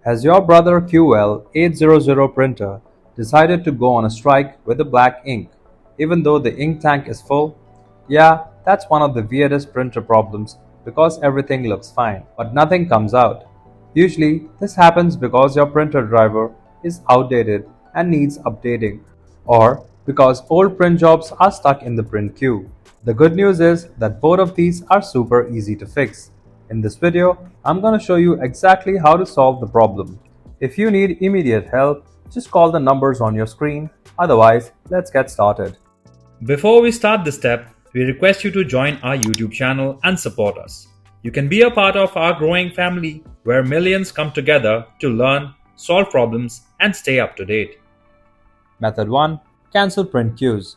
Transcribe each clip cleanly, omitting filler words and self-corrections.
Has your brother QL800 printer decided to go on a strike with the black ink, even though the ink tank is full? Yeah, that's one of the weirdest printer problems because everything looks fine, but nothing comes out. Usually, this happens because your printer driver is outdated and needs updating, or because old print jobs are stuck in the print queue. The good news is that both of these are super easy to fix. In this video, I'm going to show you exactly how to solve the problem. If you need immediate help, just call the numbers on your screen. Otherwise, let's get started. Before we start this step, we request you to join our YouTube channel and support us. You can be a part of our growing family where millions come together to learn, solve problems, and stay up to date. Method 1. Cancel print queues.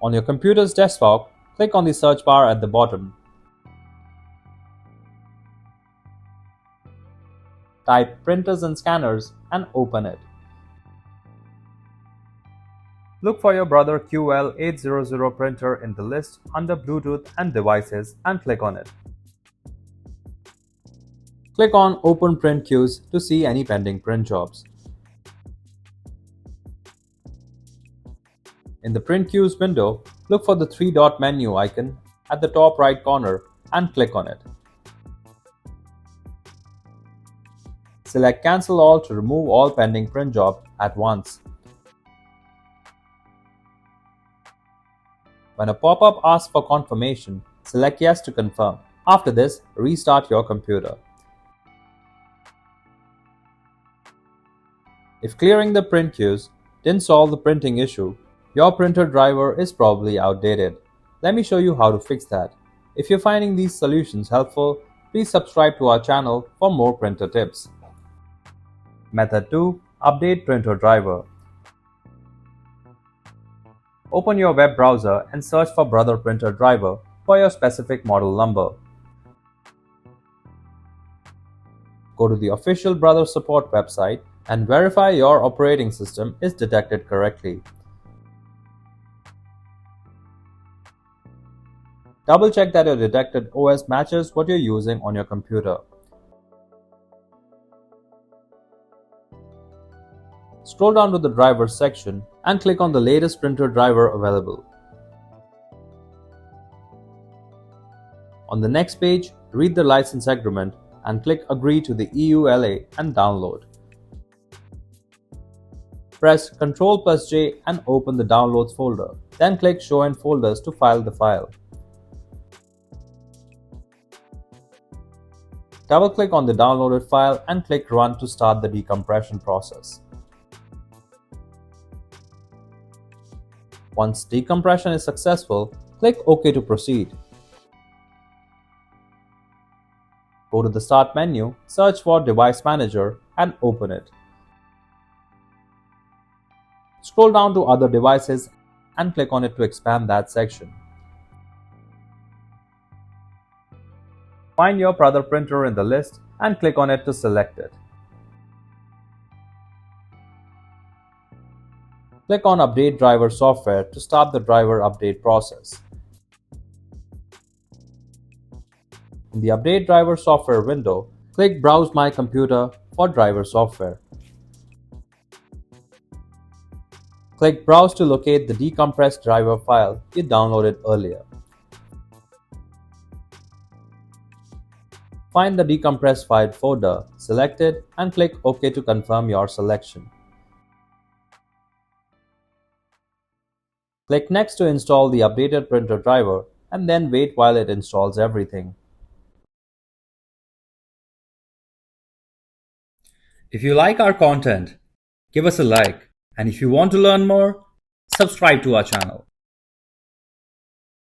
On your computer's desktop, click on the search bar at the bottom. Type printers and scanners and open it. Look for your brother QL800 printer in the list under Bluetooth and devices and click on it. Click on Open Print Queues to see any pending print jobs. In the Print Queues window, look for the three-dot menu icon at the top right corner and click on it. Select Cancel All to remove all pending print jobs at once. When a pop-up asks for confirmation, select Yes to confirm. After this, restart your computer. If clearing the print queues didn't solve the printing issue, your printer driver is probably outdated. Let me show you how to fix that. If you're finding these solutions helpful, please subscribe to our channel for more printer tips. Method 2. Update printer driver. Open your web browser and search for Brother Printer Driver for your specific model number. Go to the official Brother Support website and verify your operating system is detected correctly. Double check that your detected OS matches what you're using on your computer. Scroll down to the Drivers section and click on the latest printer driver available. On the next page, read the license agreement and click Agree to the EULA and download. Press Ctrl+J and open the Downloads folder. Then click Show in Folders to file the file. Double-click on the downloaded file and click Run to start the decompression process. Once decompression is successful, click OK to proceed. Go to the Start menu, search for Device Manager and open it. Scroll down to Other Devices and click on it to expand that section. Find your brother printer in the list and click on it to select it. Click on Update Driver Software to start the driver update process. In the Update Driver Software window, click Browse My Computer for driver software. Click Browse to locate the decompressed driver file you downloaded earlier. Find the decompressed file folder, select it, and click OK to confirm your selection. Click Next to install the updated printer driver and then wait while it installs everything. If you like our content, give us a like, and if you want to learn more, subscribe to our channel.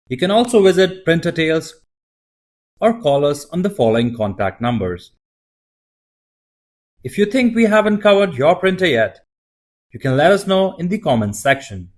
You can also visit Printer Tales or call us on the following contact numbers. If you think we haven't covered your printer yet, you can let us know in the comments section.